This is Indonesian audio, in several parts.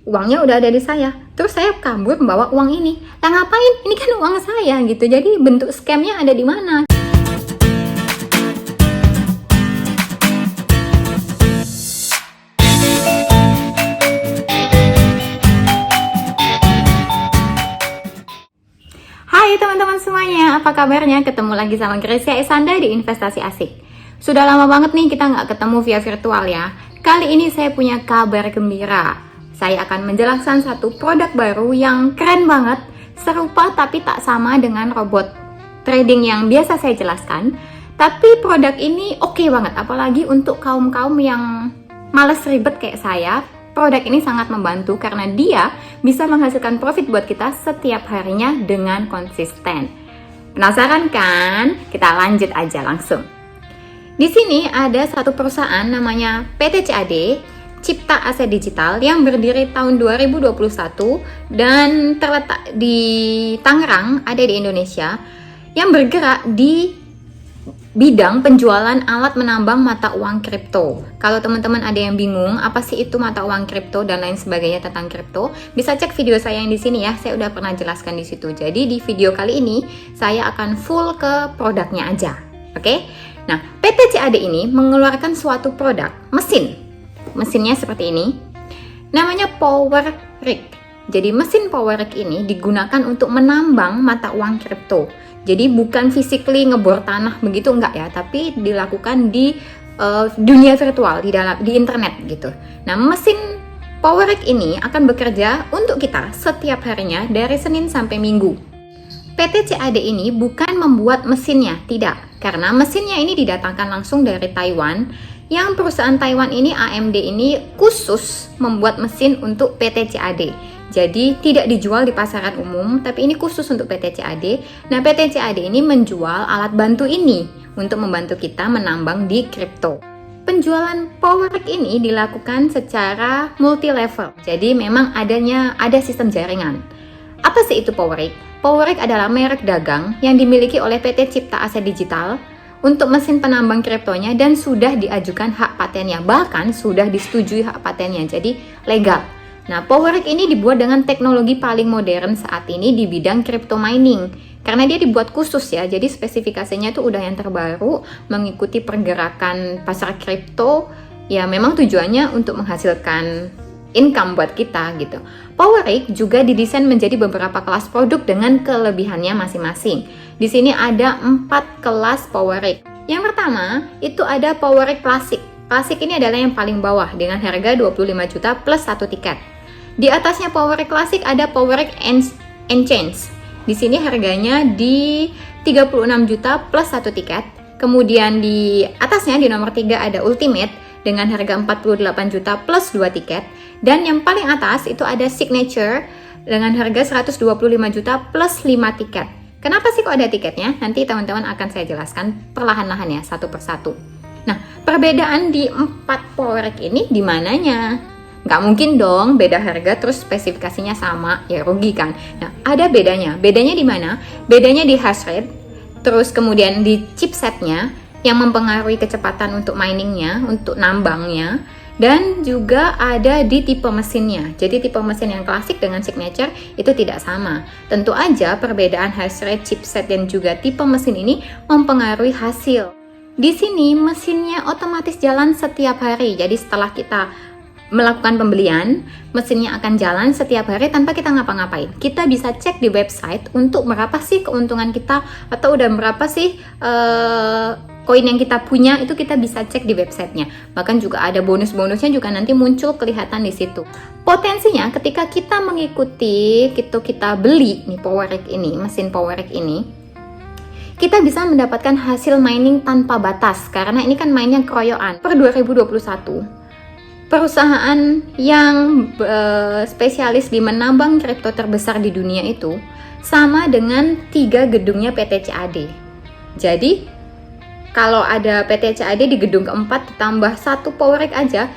uangnya udah ada di saya, terus saya kabur membawa uang ini. Lah ngapain? Ini kan uang saya gitu. Jadi bentuk scamnya ada di mana? Hai teman-teman semuanya, apa kabarnya? Ketemu lagi sama Gracia Isanda di Investasi Asik. Sudah lama banget nih kita nggak ketemu via virtual ya. Kali ini saya punya kabar gembira. Saya akan menjelaskan satu produk baru yang keren banget, serupa tapi tak sama dengan robot trading yang biasa saya jelaskan. Tapi produk ini oke banget, apalagi untuk kaum-kaum yang males ribet kayak saya. Produk ini sangat membantu karena dia bisa menghasilkan profit buat kita setiap harinya dengan konsisten. Penasaran kan? Kita lanjut aja langsung. Di sini ada satu perusahaan namanya PT CAD, Cipta Aset Digital, yang berdiri tahun 2021 dan terletak di Tangerang, ada di Indonesia, yang bergerak di bidang penjualan alat menambang mata uang kripto. Kalau teman-teman ada yang bingung apa sih itu mata uang kripto dan lain sebagainya tentang kripto, bisa cek video saya yang di sini ya. Saya udah pernah jelaskan di situ. Jadi di video kali ini saya akan full ke produknya aja. Oke? Nah, PT CAD ini mengeluarkan suatu produk mesin. Mesinnya seperti ini. Namanya Power Rig. Jadi mesin Power Rig ini digunakan untuk menambang mata uang kripto. Jadi bukan physically ngebor tanah begitu, enggak ya, tapi dilakukan di dunia virtual, di internet gitu. Nah, mesin Power Rig ini akan bekerja untuk kita setiap harinya dari Senin sampai Minggu. PT CAD ini bukan membuat mesinnya, tidak, karena mesinnya ini didatangkan langsung dari Taiwan. Yang perusahaan Taiwan ini, AMD ini, khusus membuat mesin untuk PT CAD. Jadi tidak dijual di pasaran umum, tapi ini khusus untuk PT CAD. Nah, PT CAD ini menjual alat bantu ini untuk membantu kita menambang di kripto. Penjualan Power Rig ini dilakukan secara multi level. Jadi memang ada sistem jaringan. Apa sih itu Power Rig? Power Rig adalah merek dagang yang dimiliki oleh PT Cipta Aset Digital untuk mesin penambang kriptonya dan sudah diajukan hak patennya, bahkan sudah disetujui hak patennya, jadi legal. Nah, Power Rig ini dibuat dengan teknologi paling modern saat ini di bidang crypto mining. Karena dia dibuat khusus ya, jadi spesifikasinya itu udah yang terbaru, mengikuti pergerakan pasar kripto. Ya memang tujuannya untuk menghasilkan income buat kita gitu. Power Rig juga didesain menjadi beberapa kelas produk dengan kelebihannya masing-masing. Di sini ada 4 kelas Power Rig. Yang pertama, itu ada Power Rig Classic. Classic ini adalah yang paling bawah dengan harga 25 juta plus 1 tiket. Di atasnya Power Rig Classic ada Power Rig Enchance. Di sini harganya di 36 juta plus 1 tiket. Kemudian di atasnya di nomor 3 ada Ultimate dengan harga 48 juta plus 2 tiket. Dan yang paling atas itu ada Signature dengan harga 125 juta plus 5 tiket. Kenapa sih kok ada tiketnya? Nanti teman-teman akan saya jelaskan perlahan-lahan ya, satu persatu. Nah, perbedaan di 4 Power Rig ini di mananya? Nggak mungkin dong beda harga terus spesifikasinya sama, ya rugi kan. Nah, ada bedanya. Bedanya di mana? Bedanya di hash rate, terus kemudian di chipsetnya yang mempengaruhi kecepatan untuk miningnya, untuk nambangnya, dan juga ada di tipe mesinnya. Jadi tipe mesin yang klasik dengan signature itu tidak sama. Tentu aja perbedaan hash rate, chipset, dan juga tipe mesin ini mempengaruhi hasil. Di sini mesinnya otomatis jalan setiap hari. Jadi setelah kita melakukan pembelian, mesinnya akan jalan setiap hari tanpa kita ngapa-ngapain. Kita bisa cek di website untuk berapa sih keuntungan kita atau udah berapa sih koin yang kita punya, itu kita bisa cek di websitenya. Bahkan juga ada bonus-bonusnya juga nanti muncul kelihatan di situ. Potensinya ketika kita mengikuti, kita beli nih Power Rig ini, mesin Power Rig ini, kita bisa mendapatkan hasil mining tanpa batas karena ini kan mainnya keroyokan. Per 2021 perusahaan yang spesialis di menambang kripto terbesar di dunia itu sama dengan 3 gedungnya PT CAD. Jadi kalau ada PT CAD di gedung keempat ditambah 1 Power Rig aja,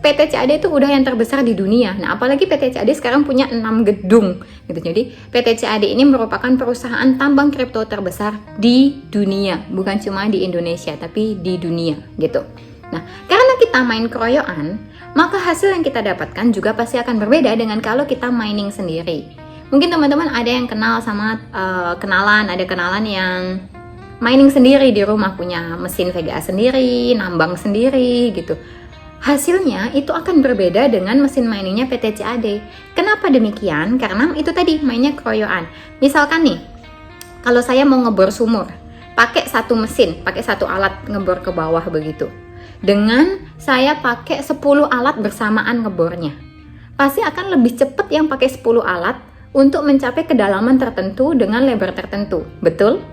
PT CAD itu udah yang terbesar di dunia. Nah, apalagi PT CAD sekarang punya 6 gedung gitu. Jadi PT CAD ini merupakan perusahaan tambang kripto terbesar di dunia, bukan cuma di Indonesia tapi di dunia gitu. Nah, karena kita main keroyokan, maka hasil yang kita dapatkan juga pasti akan berbeda dengan kalau kita mining sendiri. Mungkin teman-teman ada yang kenal sama ada kenalan yang mining sendiri di rumah, punya mesin VGA sendiri, nambang sendiri gitu. Hasilnya itu akan berbeda dengan mesin miningnya PT CAD. Kenapa demikian? Karena itu tadi mainnya keroyokan. Misalkan nih, kalau saya mau ngebor sumur, pakai satu mesin, pakai satu alat ngebor ke bawah begitu. Dengan saya pakai 10 alat bersamaan ngebornya. Pasti akan lebih cepat yang pakai 10 alat untuk mencapai kedalaman tertentu dengan lebar tertentu. Betul?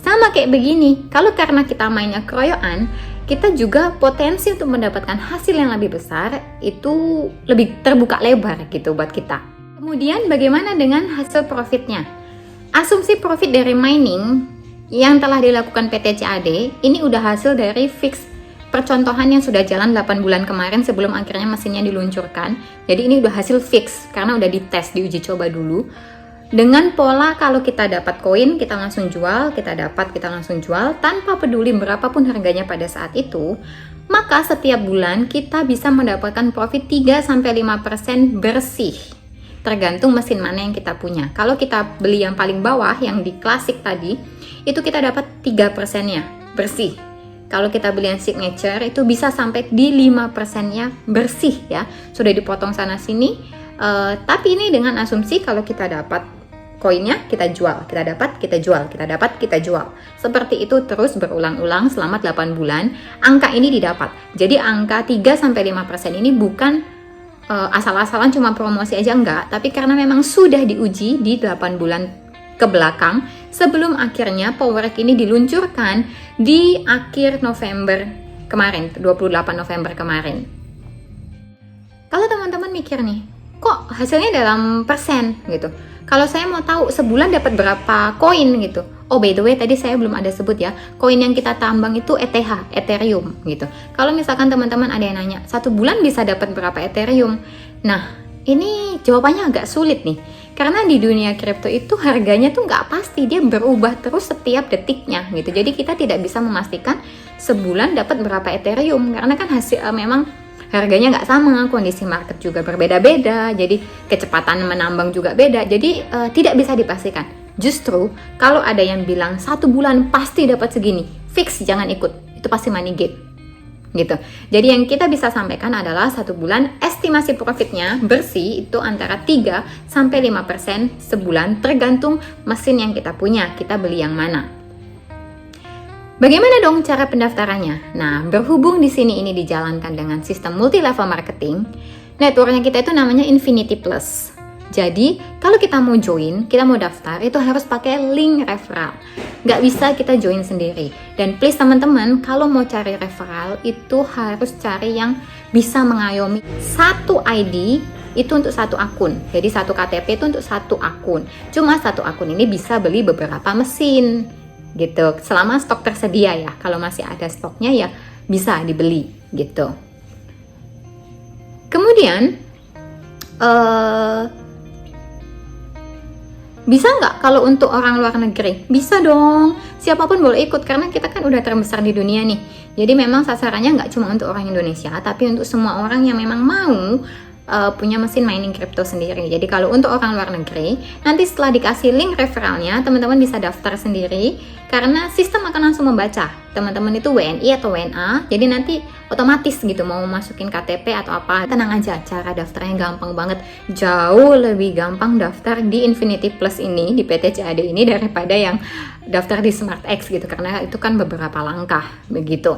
Sama kayak begini, kalau karena kita mainnya keroyokan, kita juga potensi untuk mendapatkan hasil yang lebih besar itu lebih terbuka lebar gitu buat kita. Kemudian bagaimana dengan hasil profitnya? Asumsi profit dari mining yang telah dilakukan PT CAD ini udah hasil dari fix percontohan yang sudah jalan 8 bulan kemarin sebelum akhirnya mesinnya diluncurkan. Jadi ini udah hasil fix karena udah dites, diuji coba dulu. Dengan pola kalau kita dapat koin, kita langsung jual, kita langsung jual, tanpa peduli berapapun harganya pada saat itu, maka setiap bulan kita bisa mendapatkan profit 3-5% bersih. Tergantung mesin mana yang kita punya. Kalau kita beli yang paling bawah, yang di klasik tadi, itu kita dapat 3%-nya bersih. Kalau kita beli yang signature, itu bisa sampai di 5%-nya bersih ya. Sudah dipotong sana sini, tapi ini dengan asumsi kalau kita dapat koinnya, kita jual, kita dapat, kita jual, kita dapat, kita jual. Seperti itu terus berulang-ulang selama 8 bulan, angka ini didapat. Jadi angka 3-5% ini bukan asal-asalan cuma promosi aja, enggak. Tapi karena memang sudah diuji di 8 bulan ke belakang, sebelum akhirnya Powerek ini diluncurkan di akhir November kemarin, 28 November kemarin. Kalau teman-teman mikir nih, kok hasilnya dalam persen gitu? Kalau saya mau tahu sebulan dapat berapa koin gitu. Oh by the way tadi saya belum ada sebut ya, koin yang kita tambang itu ETH, Ethereum gitu. Kalau misalkan teman-teman ada yang nanya, 1 bulan bisa dapat berapa Ethereum? Nah, ini jawabannya agak sulit nih. Karena di dunia kripto itu harganya tuh nggak pasti, dia berubah terus setiap detiknya gitu. Jadi kita tidak bisa memastikan sebulan dapat berapa Ethereum karena kan hasil memang harganya nggak sama, kondisi market juga berbeda-beda, jadi kecepatan menambang juga beda, jadi tidak bisa dipastikan. Justru kalau ada yang bilang 1 bulan pasti dapat segini, fix jangan ikut, itu pasti money game gitu. Jadi yang kita bisa sampaikan adalah 1 bulan estimasi profitnya bersih itu antara 3-5% sebulan, tergantung mesin yang kita punya, kita beli yang mana. Bagaimana dong cara pendaftarannya? Nah, berhubung di sini ini dijalankan dengan sistem multi-level marketing, networknya kita itu namanya Infinity Plus. Jadi, kalau kita mau join, kita mau daftar, itu harus pakai link referral. Nggak bisa kita join sendiri. Dan please teman-teman, kalau mau cari referral, itu harus cari yang bisa mengayomi satu ID, itu untuk satu akun. Jadi satu KTP itu untuk satu akun. Cuma satu akun ini bisa beli beberapa mesin gitu, selama stok tersedia ya. Kalau masih ada stoknya ya bisa dibeli gitu. Kemudian bisa nggak kalau untuk orang luar negeri? Bisa dong, siapapun boleh ikut karena kita kan udah terbesar di dunia nih. Jadi memang sasarannya nggak cuma untuk orang Indonesia, tapi untuk semua orang yang memang mau punya mesin mining crypto sendiri. Jadi kalau untuk orang luar negeri, nanti setelah dikasih link referralnya, teman-teman bisa daftar sendiri karena sistem akan langsung membaca teman-teman itu WNI atau WNA. Jadi nanti otomatis gitu mau masukin KTP atau apa. Tenang aja, cara daftarnya gampang banget. Jauh lebih gampang daftar di Infinity Plus ini, di PT CAD ini daripada yang daftar di SmartX gitu, karena itu kan beberapa langkah begitu.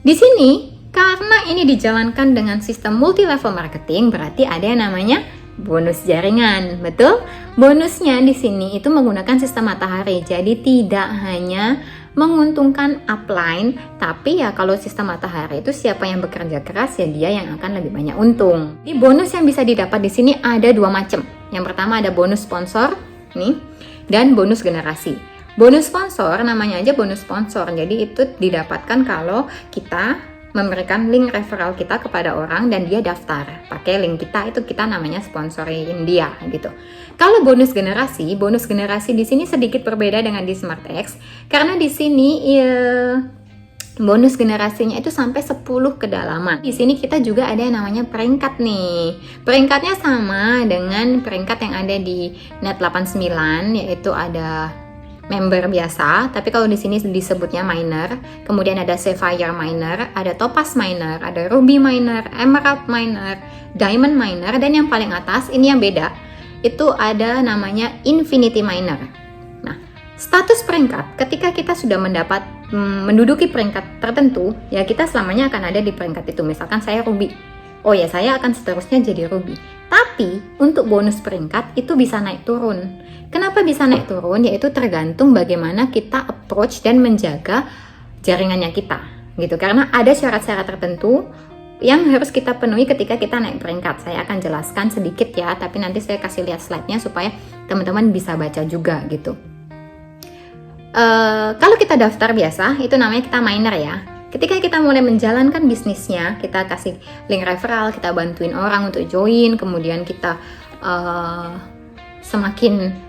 Di sini karena ini dijalankan dengan sistem multi-level marketing, berarti ada yang namanya bonus jaringan. Betul? Bonusnya di sini itu menggunakan sistem matahari. Jadi tidak hanya menguntungkan upline, tapi ya kalau sistem matahari itu siapa yang bekerja keras ya dia yang akan lebih banyak untung. Di bonus yang bisa didapat di sini ada 2 macam. Yang pertama ada bonus sponsor nih, dan bonus generasi. Bonus sponsor namanya aja bonus sponsor. Jadi itu didapatkan kalau kita memberikan link referral kita kepada orang dan dia daftar pakai link kita, itu kita namanya sponsorin dia gitu. Kalau bonus generasi di sini sedikit berbeda dengan di SmartX karena di sini bonus generasinya itu sampai 10 kedalaman. Di sini kita juga ada yang namanya peringkat nih. Peringkatnya sama dengan peringkat yang ada di Net 89, yaitu ada member biasa, tapi kalau di sini disebutnya miner. Kemudian ada Sapphire miner, ada Topaz miner, ada Ruby miner, Emerald miner, Diamond miner, dan yang paling atas ini yang beda. Itu ada namanya Infinity miner. Nah, status peringkat ketika kita sudah menduduki peringkat tertentu, ya kita selamanya akan ada di peringkat itu. Misalkan saya Ruby, oh ya saya akan seterusnya jadi Ruby. Tapi untuk bonus peringkat itu bisa naik turun. Kenapa bisa naik turun? Yaitu tergantung bagaimana kita approach dan menjaga jaringannya kita, gitu. Karena ada syarat-syarat tertentu yang harus kita penuhi ketika kita naik peringkat. Saya akan jelaskan sedikit ya, tapi nanti saya kasih lihat slide-nya supaya teman-teman bisa baca juga gitu. Kalau kita daftar biasa, itu namanya kita miner ya. Ketika kita mulai menjalankan bisnisnya, kita kasih link referral, kita bantuin orang untuk join, kemudian kita semakin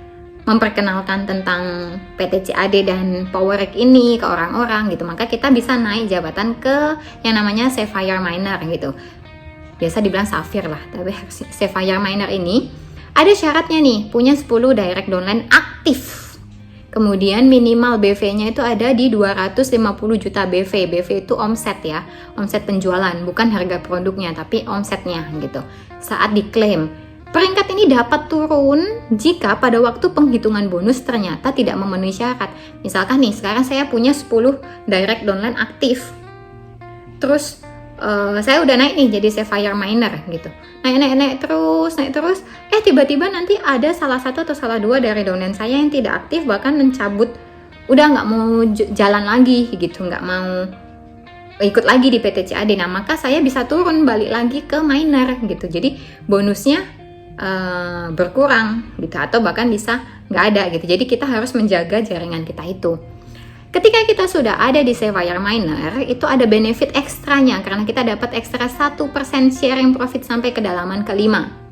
memperkenalkan tentang PT CAD dan PowerRec ini ke orang-orang gitu, maka kita bisa naik jabatan ke yang namanya Sapphire miner gitu. Biasa dibilang Sapphire lah, tapi Sapphire miner ini ada syaratnya nih, punya 10 direct downline aktif. Kemudian minimal BV-nya itu ada di 250 juta BV. BV itu omset ya, omset penjualan, bukan harga produknya, tapi omsetnya gitu. Saat diklaim, peringkat ini dapat turun jika pada waktu penghitungan bonus ternyata tidak memenuhi syarat. Misalkan nih, sekarang saya punya 10 direct downline aktif. Terus saya udah naik nih jadi Sapphire miner gitu. Naik terus. Tiba-tiba nanti ada salah satu atau salah dua dari downline saya yang tidak aktif, bahkan mencabut, udah nggak mau jalan lagi gitu, nggak mau ikut lagi di PT CAD. Nah, maka saya bisa turun balik lagi ke miner gitu. Jadi bonusnya berkurang gitu, atau bahkan bisa nggak ada gitu. Jadi kita harus menjaga jaringan kita itu. Ketika kita sudah ada di Sapphire miner, itu ada benefit ekstranya karena kita dapat ekstra 1% sharing profit sampai kedalaman ke-5.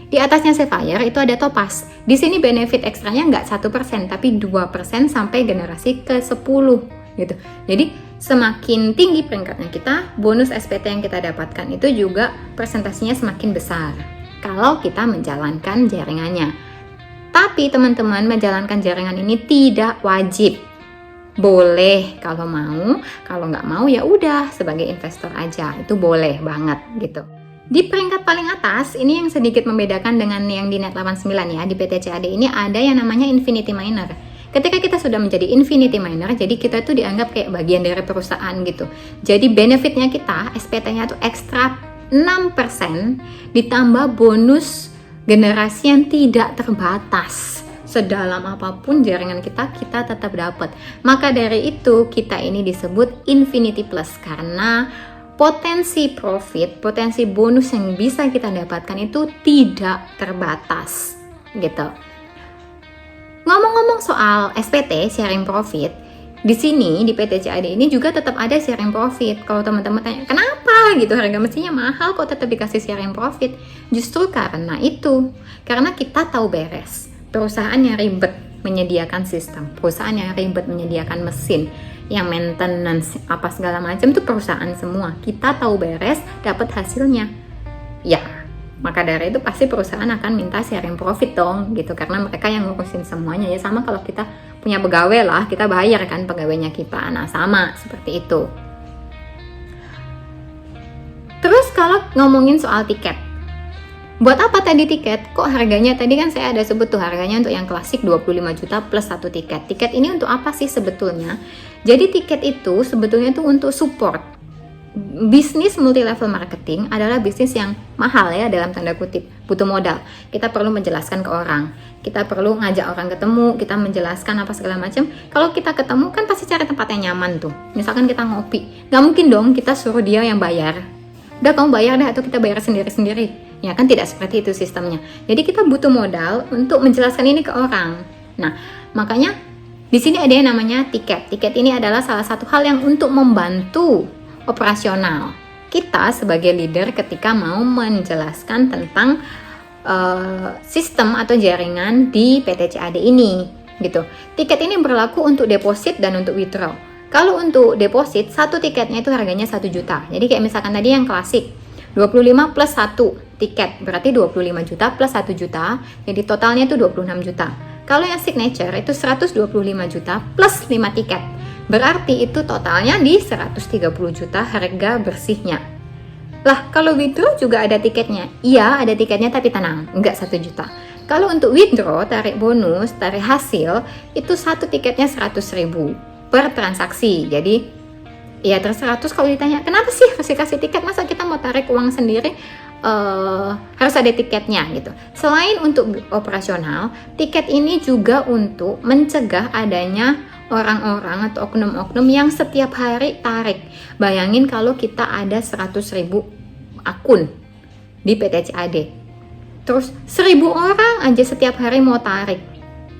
Di atasnya Sapphire itu ada Topaz. Di sini benefit ekstranya nggak 1%, tapi 2% sampai generasi ke-10 gitu. Jadi semakin tinggi peringkatnya kita, bonus SPT yang kita dapatkan itu juga presentasinya semakin besar kalau kita menjalankan jaringannya. Tapi teman-teman, menjalankan jaringan ini tidak wajib. Boleh kalau mau, kalau nggak mau ya udah sebagai investor aja, itu boleh banget gitu. Di peringkat paling atas, ini yang sedikit membedakan dengan yang di Net 89 ya, di PT CAD ini ada yang namanya Infinity miner. Ketika kita sudah menjadi Infinity miner, jadi kita tuh dianggap kayak bagian dari perusahaan gitu. Jadi benefitnya kita, SPT-nya tuh ekstra 6% ditambah bonus generasi yang tidak terbatas. Sedalam apapun jaringan kita tetap dapat. Maka dari itu kita ini disebut Infinity Plus karena potensi profit, potensi bonus yang bisa kita dapatkan itu tidak terbatas gitu. Ngomong-ngomong soal SPT, sharing profit, di sini di PT CAD ini juga tetap ada sharing profit. Kalau teman-teman tanya, kenapa gitu harga mestinya mahal kok tetap dikasih sharing profit? Justru karena itu, karena kita tahu beres. Perusahaan yang ribet menyediakan sistem, perusahaan yang ribet menyediakan mesin, yang maintenance apa segala macam itu perusahaan semua. Kita tahu beres, dapat hasilnya. Ya, maka dari itu pasti perusahaan akan minta sharing profit dong gitu, karena mereka yang ngurusin semuanya. Ya sama kalau kita punya pegawai lah, kita bayar kan pegawainya kita. Nah, sama seperti itu. Terus kalau ngomongin soal tiket, buat apa tadi tiket? Kok harganya tadi kan saya ada sebut tuh harganya untuk yang klasik 25 juta plus 1 tiket. Tiket ini untuk apa sih sebetulnya? Jadi tiket itu sebetulnya itu untuk support. Bisnis multi level marketing adalah bisnis yang mahal ya dalam tanda kutip, butuh modal. Kita perlu menjelaskan ke orang, kita perlu ngajak orang ketemu, kita menjelaskan apa segala macam. Kalau kita ketemu kan pasti cari tempat yang nyaman tuh. Misalkan kita ngopi, nggak mungkin dong kita suruh dia yang bayar. Udah kamu bayar deh atau kita bayar sendiri-sendiri. Ya kan tidak seperti itu sistemnya. Jadi kita butuh modal untuk menjelaskan ini ke orang. Nah, makanya di sini ada yang namanya tiket. Tiket ini adalah salah satu hal yang untuk membantu operasional kita sebagai leader ketika mau menjelaskan tentang sistem atau jaringan di PT CAD ini gitu. Tiket ini berlaku untuk deposit dan untuk withdraw. Kalau untuk deposit, satu tiketnya itu harganya 1 juta. Jadi kayak misalkan tadi yang klasik, 25 plus 1 tiket, berarti 25 juta plus 1 juta, jadi totalnya itu 26 juta. Kalau yang signature itu 125 juta plus 5 tiket, berarti itu totalnya di 130 juta harga bersihnya. Lah, kalau withdraw juga ada tiketnya. Iya, ada tiketnya, tapi tenang, enggak 1 juta. Kalau untuk withdraw, tarik bonus, tarik hasil, itu satu tiketnya 100.000 per transaksi. Jadi ya terserah. Terus kalau ditanya kenapa sih masih kasih tiket, masa kita mau tarik uang sendiri, harus ada tiketnya gitu. Selain untuk operasional, tiket ini juga untuk mencegah adanya orang-orang atau oknum-oknum yang setiap hari tarik. Bayangin kalau kita ada 100.000 akun di PT CAD, terus 1.000 orang aja setiap hari mau tarik,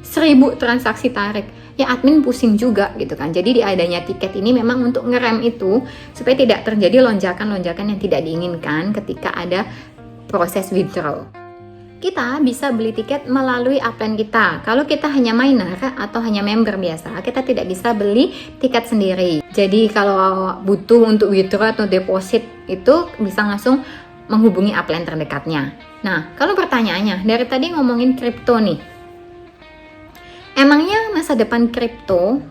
1.000 transaksi tarik, ya admin pusing juga gitu kan. Jadi adanya tiket ini memang untuk ngerem itu supaya tidak terjadi lonjakan-lonjakan yang tidak diinginkan ketika ada proses withdraw. Kita bisa beli tiket melalui upline kita. Kalau kita hanya miner atau hanya member biasa, kita tidak bisa beli tiket sendiri. Jadi kalau butuh untuk withdraw atau deposit itu bisa langsung menghubungi upline terdekatnya. Nah, kalau pertanyaannya, dari tadi ngomongin kripto nih, emangnya masa depan kripto,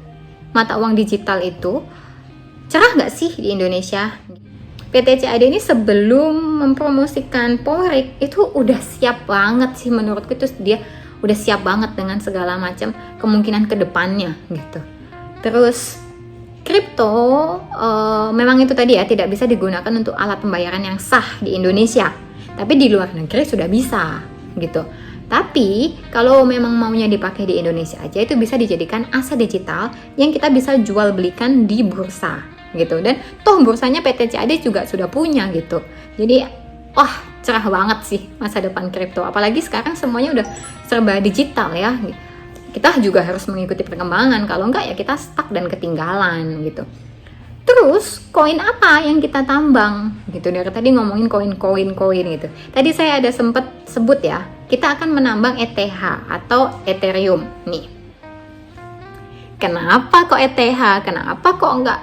mata uang digital itu cerah nggak sih di Indonesia? PT CAD ini sebelum mempromosikan Powerik itu udah siap banget sih menurutku, itu dia udah siap banget dengan segala macam kemungkinan kedepannya gitu. Terus kripto memang itu tadi ya tidak bisa digunakan untuk alat pembayaran yang sah di Indonesia, tapi di luar negeri sudah bisa gitu. Tapi kalau memang maunya dipakai di Indonesia aja, itu bisa dijadikan aset digital yang kita bisa jual belikan di bursa gitu. Dan toh bursanya PT CAD juga sudah punya gitu. Jadi wah, cerah banget sih masa depan kripto. Apalagi sekarang semuanya udah serba digital ya. Kita juga harus mengikuti perkembangan, kalau enggak ya kita stuck dan ketinggalan gitu. Terus koin apa yang kita tambang gitu? Dari tadi ngomongin koin gitu. Tadi saya ada sempet sebut ya, kita akan menambang ETH atau Ethereum nih. Kenapa kok ETH? Kenapa kok enggak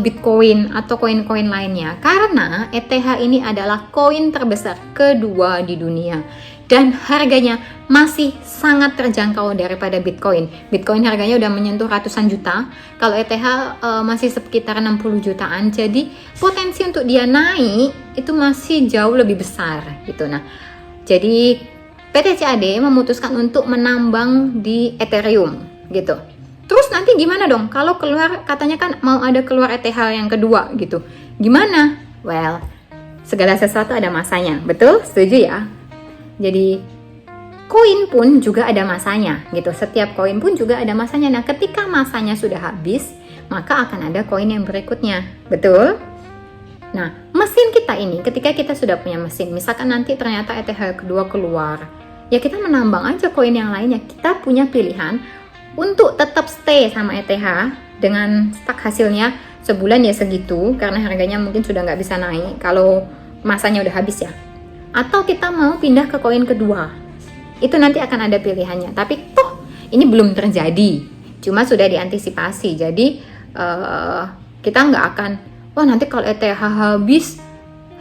Bitcoin atau koin-koin lainnya? Karena ETH ini adalah koin terbesar kedua di dunia dan harganya masih sangat terjangkau daripada Bitcoin. Bitcoin harganya udah menyentuh ratusan juta, kalau ETH masih sekitar 60 jutaan. Jadi potensi untuk dia naik itu masih jauh lebih besar gitu. Nah, jadi PT CAD memutuskan untuk menambang di Ethereum gitu. Terus nanti gimana dong kalau keluar, katanya kan mau ada keluar ETH yang kedua gitu. Gimana? Well, segala sesuatu ada masanya. Betul? Setuju ya? Jadi koin pun juga ada masanya gitu. Setiap koin pun juga ada masanya. Nah, ketika masanya sudah habis, maka akan ada koin yang berikutnya. Betul? Nah, mesin kita ini, ketika kita sudah punya mesin, misalkan nanti ternyata ETH kedua keluar, ya kita menambang aja koin yang lainnya. Kita punya pilihan untuk tetap stay sama ETH dengan stak hasilnya sebulan ya segitu, karena harganya mungkin sudah nggak bisa naik kalau masanya udah habis ya. Atau kita mau pindah ke koin kedua, itu nanti akan ada pilihannya. Tapi toh ini belum terjadi, cuma sudah diantisipasi. Jadi kita nggak akan, wah nanti kalau ETH habis,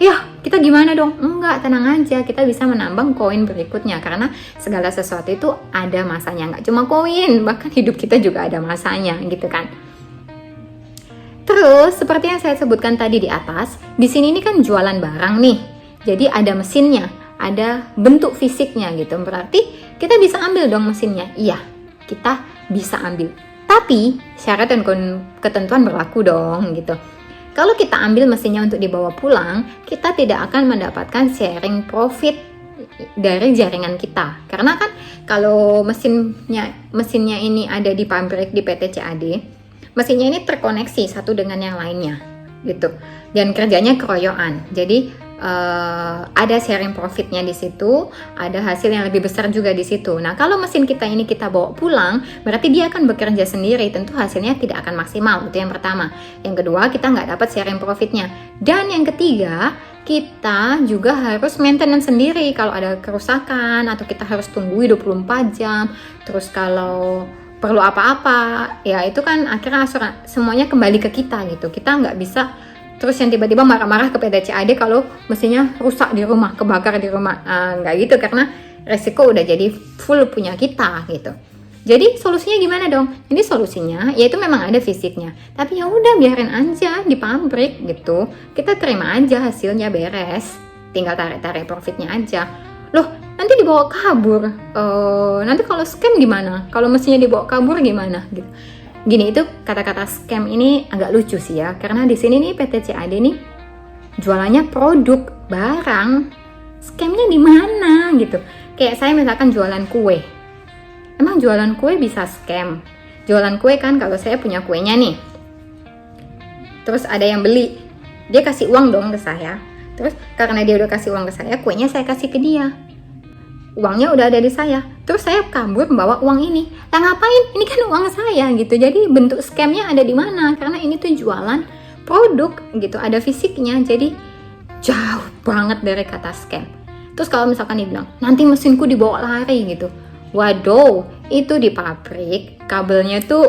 ya kita gimana dong? Enggak, tenang aja, kita bisa menambang koin berikutnya. Karena segala sesuatu itu ada masanya, nggak cuma koin, bahkan hidup kita juga ada masanya gitu kan. Terus seperti yang saya sebutkan tadi di atas, di sini ini kan jualan barang nih. Jadi ada mesinnya, ada bentuk fisiknya gitu. Berarti kita bisa ambil dong mesinnya. Iya, kita bisa ambil. Tapi syarat dan ketentuan berlaku dong gitu. Kalau kita ambil mesinnya untuk dibawa pulang, kita tidak akan mendapatkan sharing profit dari jaringan kita. Karena kan kalau mesinnya ini ada di pabrik di PT CAD, mesinnya ini terkoneksi satu dengan yang lainnya gitu. Dan kerjanya keroyokan. Jadi ada sharing profitnya di situ, ada hasil yang lebih besar juga di situ. Nah, kalau mesin kita ini kita bawa pulang, berarti dia akan bekerja sendiri, tentu hasilnya tidak akan maksimal. Itu yang pertama. Yang kedua, kita nggak dapat sharing profitnya. Dan yang ketiga, kita juga harus maintenance sendiri kalau ada kerusakan atau kita harus tunggu 24 jam. Terus kalau perlu apa-apa, ya itu kan akhirnya semuanya kembali ke kita gitu. Kita nggak bisa terus yang tiba-tiba marah-marah ke PT CAD kalau mesinnya rusak di rumah, kebakar di rumah. Nggak gitu, karena resiko udah jadi full punya kita gitu. Jadi solusinya gimana dong? Ini solusinya yaitu memang ada fisiknya, tapi ya udah biarin aja di pabrik gitu. Kita terima aja hasilnya beres, tinggal tarik-tarik profitnya aja. Loh, nanti dibawa kabur. Nanti kalau scam gimana? Kalau mesinnya dibawa kabur gimana? Gitu. Gini, itu kata-kata scam ini agak lucu sih ya, karena di sini nih PT CAD nih jualannya produk, barang. Scamnya di mana gitu? Kayak saya misalkan jualan kue. Emang jualan kue bisa scam? Jualan kue kan kalau saya punya kuenya nih. Terus ada yang beli, dia kasih uang dong ke saya. Terus karena dia udah kasih uang ke saya, kuenya saya kasih ke dia. Uangnya udah ada di saya. Terus saya kabur membawa uang ini. Lah ngapain? Ini kan uang saya gitu. Jadi bentuk scamnya ada di mana? Karena ini tuh jualan produk gitu, ada fisiknya. Jadi jauh banget dari kata scam. Terus kalau misalkan dia bilang, nanti mesinku dibawa lari gitu. Waduh, itu di pabrik kabelnya tuh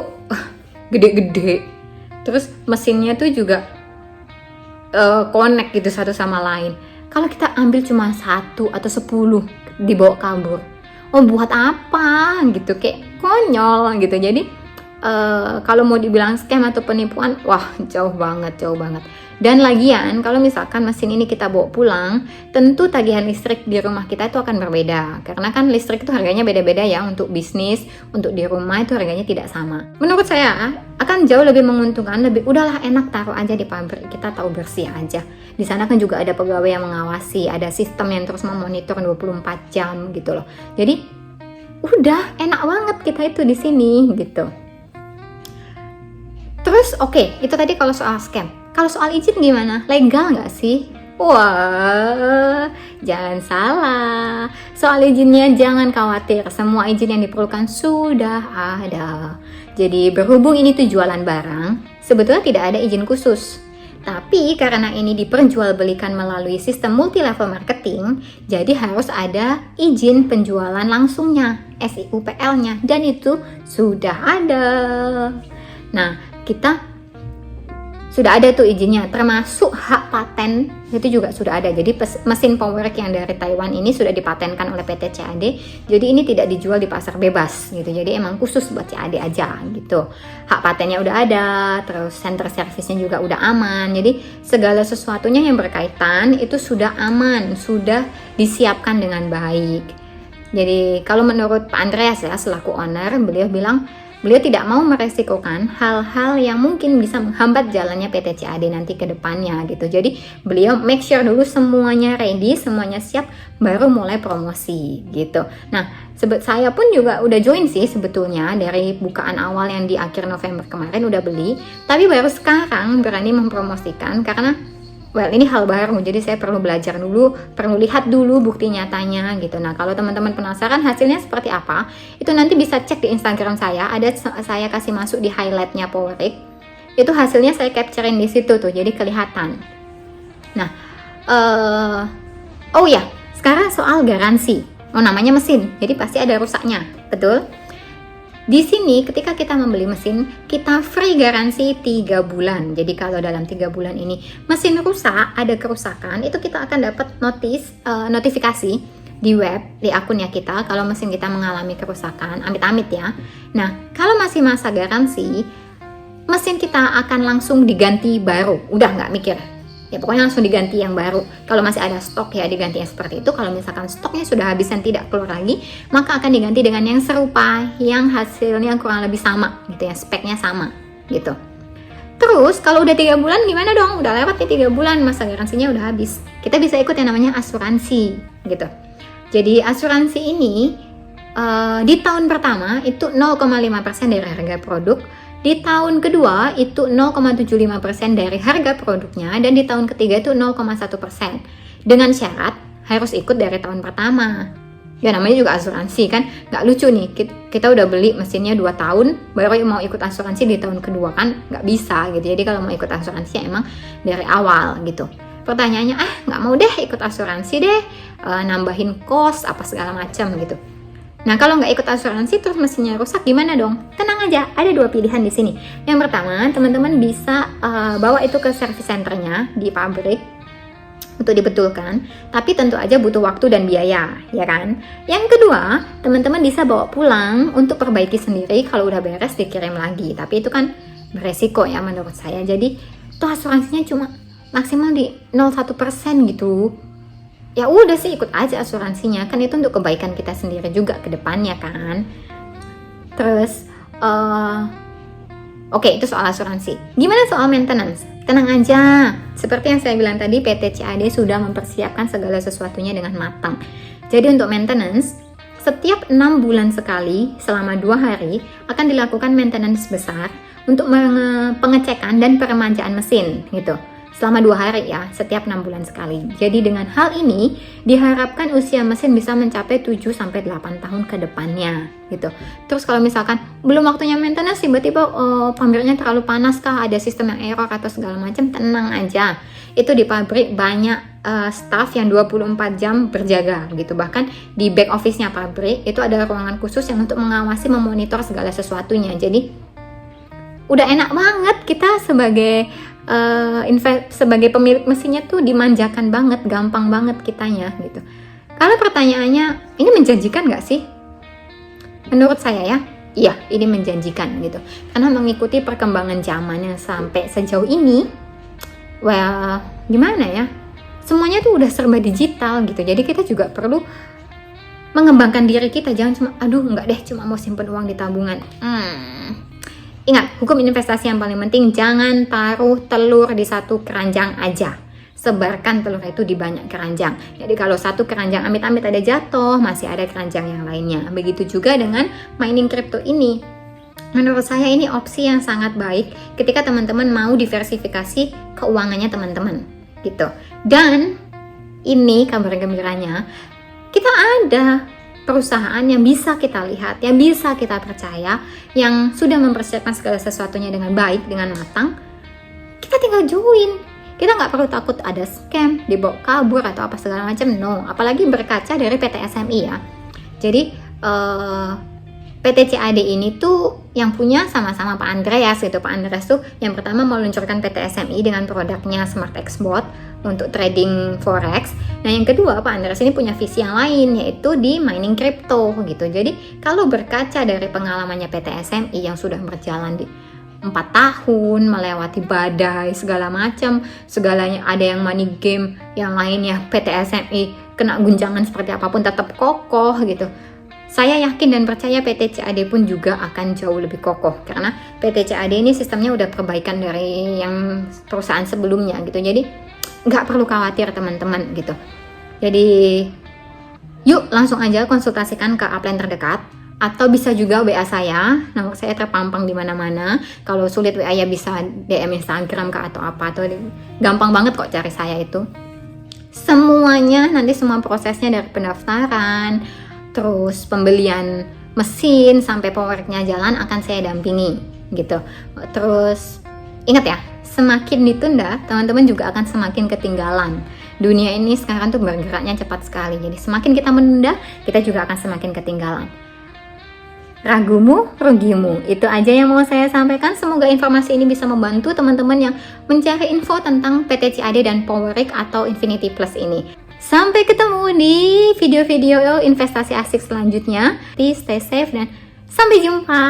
gede-gede. Terus mesinnya tuh juga connect gitu satu sama lain. Kalau kita ambil cuma 1 atau 10 dibawa kabur, buat apa gitu, kayak konyol gitu. Jadi kalau mau dibilang scam atau penipuan, wah jauh banget. Dan lagian kalau misalkan mesin ini kita bawa pulang, tentu tagihan listrik di rumah kita itu akan berbeda, karena kan listrik itu harganya beda-beda ya. Untuk bisnis, untuk di rumah itu harganya tidak sama. Menurut saya akan jauh lebih menguntungkan, udahlah enak taruh aja di pabrik, kita tahu bersih aja. Di sana kan juga ada pegawai yang mengawasi, ada sistem yang terus memonitor 24 jam gitu loh. Jadi udah enak banget kita itu di sini gitu. Terus oke, itu tadi kalau soal scam. Kalau soal izin gimana? Legal nggak sih? Wah, jangan salah. Soal izinnya jangan khawatir. Semua izin yang diperlukan sudah ada. Jadi berhubung ini tuh jualan barang, sebetulnya tidak ada izin khusus. Tapi karena ini diperjualbelikan melalui sistem multi-level marketing, jadi harus ada izin penjualan langsungnya, SIUPL-nya, dan itu sudah ada. Nah, kita sudah ada tuh izinnya, termasuk hak paten itu juga sudah ada. Jadi mesin Powerk yang dari Taiwan ini sudah dipatenkan oleh PT CAD. Jadi ini tidak dijual di pasar bebas gitu. Jadi emang khusus buat CAD aja gitu. Hak patennya udah ada, terus center service-nya juga udah aman. Jadi segala sesuatunya yang berkaitan itu sudah aman, sudah disiapkan dengan baik. Jadi kalau menurut Pak Andreas ya selaku owner, beliau bilang beliau tidak mau meresikokan hal-hal yang mungkin bisa menghambat jalannya PT CAD nanti ke depannya gitu. Jadi beliau make sure dulu semuanya ready, semuanya siap, baru mulai promosi gitu. Nah, saya pun juga udah join sih sebetulnya dari bukaan awal yang di akhir November kemarin udah beli, tapi baru sekarang berani mempromosikan karena ini hal baru, jadi saya perlu belajar dulu, perlu lihat dulu bukti nyatanya gitu. Nah, kalau teman-teman penasaran hasilnya seperti apa, itu nanti bisa cek di Instagram saya, ada saya kasih masuk di highlightnya Powerk. Itu hasilnya saya capturein di situ tuh, jadi kelihatan. Nah, oh ya, sekarang soal garansi. Namanya mesin, jadi pasti ada rusaknya, betul? Di sini ketika kita membeli mesin, kita free garansi 3 bulan. Jadi kalau dalam 3 bulan ini mesin rusak, ada kerusakan, itu kita akan dapat notifikasi di web, di akunnya kita kalau mesin kita mengalami kerusakan, amit-amit ya. Nah, kalau masih masa garansi, mesin kita akan langsung diganti baru, udah nggak mikir. Ya pokoknya langsung diganti yang baru. Kalau masih ada stok ya diganti yang seperti itu. Kalau misalkan stoknya sudah habis dan tidak keluar lagi, maka akan diganti dengan yang serupa, yang hasilnya kurang lebih sama gitu ya, speknya sama gitu. Terus kalau udah 3 bulan gimana dong? Udah lewat nih 3 bulan, masa garansinya udah habis. Kita bisa ikut yang namanya asuransi gitu. Jadi asuransi ini di tahun pertama itu 0,5% dari harga produk. Di tahun kedua itu 0,75% dari harga produknya, dan di tahun ketiga itu 0,1%. Dengan syarat harus ikut dari tahun pertama. Ya namanya juga asuransi kan, nggak lucu nih kita udah beli mesinnya 2 tahun baru mau ikut asuransi di tahun kedua, kan nggak bisa gitu. Jadi kalau mau ikut asuransi ya emang dari awal gitu. Pertanyaannya nggak mau deh ikut asuransi deh, nambahin kos apa segala macam gitu. Nah, kalau nggak ikut asuransi terus mesinnya rusak gimana dong? Tenang aja, ada 2 pilihan di sini. Yang pertama, teman-teman bisa bawa itu ke service centernya di pabrik untuk dibetulkan, tapi tentu aja butuh waktu dan biaya, ya kan? Yang kedua, teman-teman bisa bawa pulang untuk perbaiki sendiri, kalau udah beres dikirim lagi. Tapi itu kan beresiko ya menurut saya. Jadi, tuh asuransinya cuma maksimal di 0,1% gitu. Ya udah sih, ikut aja asuransinya, kan itu untuk kebaikan kita sendiri juga ke depannya kan. Terus, oke, itu soal asuransi. Gimana soal maintenance? Tenang aja, seperti yang saya bilang tadi, PT CAD sudah mempersiapkan segala sesuatunya dengan matang. Jadi untuk maintenance, setiap 6 bulan sekali, selama 2 hari, akan dilakukan maintenance besar untuk pengecekan dan peremajaan mesin, gitu. Selama 2 hari ya, setiap 6 bulan sekali. Jadi dengan hal ini, diharapkan usia mesin bisa mencapai 7-8 tahun ke depannya, gitu. Terus kalau misalkan belum waktunya maintenance, tiba-tiba pabriknya terlalu panas kah, ada sistem yang error atau segala macam, tenang aja. Itu di pabrik banyak staff yang 24 jam berjaga, gitu. Bahkan di back office-nya pabrik, itu ada ruangan khusus yang untuk mengawasi, memonitor segala sesuatunya. Jadi, udah enak banget kita sebagai pemilik mesinnya tuh dimanjakan banget, gampang banget kitanya gitu. Kalau pertanyaannya, ini menjanjikan nggak sih? Menurut saya ya, iya, ini menjanjikan gitu. Karena mengikuti perkembangan zaman yang sampai sejauh ini, well, gimana ya? Semuanya tuh udah serba digital gitu. Jadi kita juga perlu mengembangkan diri kita. Jangan cuma, aduh nggak deh, cuma mau simpen uang di tabungan. Ingat, hukum investasi yang paling penting, jangan taruh telur di satu keranjang aja. Sebarkan telur itu di banyak keranjang. Jadi kalau satu keranjang amit-amit ada jatuh, masih ada keranjang yang lainnya. Begitu juga dengan mining crypto ini. Menurut saya ini opsi yang sangat baik ketika teman-teman mau diversifikasi keuangannya teman-teman. Gitu. Dan ini kabar gembiranya, kita ada perusahaan yang bisa kita lihat, yang bisa kita percaya, yang sudah mempersiapkan segala sesuatunya dengan baik, dengan matang. Kita tinggal join. Kita nggak perlu takut ada scam, dibawa kabur atau apa segala macam. No, apalagi berkaca dari PT SMI ya. Jadi PT CAD ini tuh yang punya sama-sama Pak Andreas gitu. Pak Andreas tuh yang pertama meluncurkan PT SMI dengan produknya Smart Xbot untuk trading forex. Nah yang kedua, Pak Andreas ini punya visi yang lain, yaitu di mining crypto gitu. Jadi kalau berkaca dari pengalamannya PT SMI yang sudah berjalan di 4 tahun, melewati badai segala macam, segalanya, ada yang money game, yang lainnya PT SMI kena guncangan seperti apapun tetap kokoh gitu. Saya yakin dan percaya PT CAD pun juga akan jauh lebih kokoh, karena PT CAD ini sistemnya udah perbaikan dari yang perusahaan sebelumnya gitu. Jadi nggak perlu khawatir teman-teman gitu. Jadi yuk langsung aja konsultasikan ke upline terdekat, atau bisa juga WA saya, nomor saya terpampang di mana-mana. Kalau sulit WA ya bisa DM Instagram kah atau apa, atau gampang banget kok cari saya itu. Semuanya nanti, semua prosesnya dari pendaftaran, terus pembelian mesin sampai powernya jalan akan saya dampingi gitu. Terus ingat ya, semakin ditunda, teman-teman juga akan semakin ketinggalan. Dunia ini sekarang tuh bergeraknya cepat sekali. Jadi semakin kita menunda, kita juga akan semakin ketinggalan. Ragumu, rugimu. Itu aja yang mau saya sampaikan. Semoga informasi ini bisa membantu teman-teman yang mencari info tentang PT CAD dan Powerik atau Infinity Plus ini. Sampai ketemu di video-video investasi asik selanjutnya. Please stay safe dan sampai jumpa.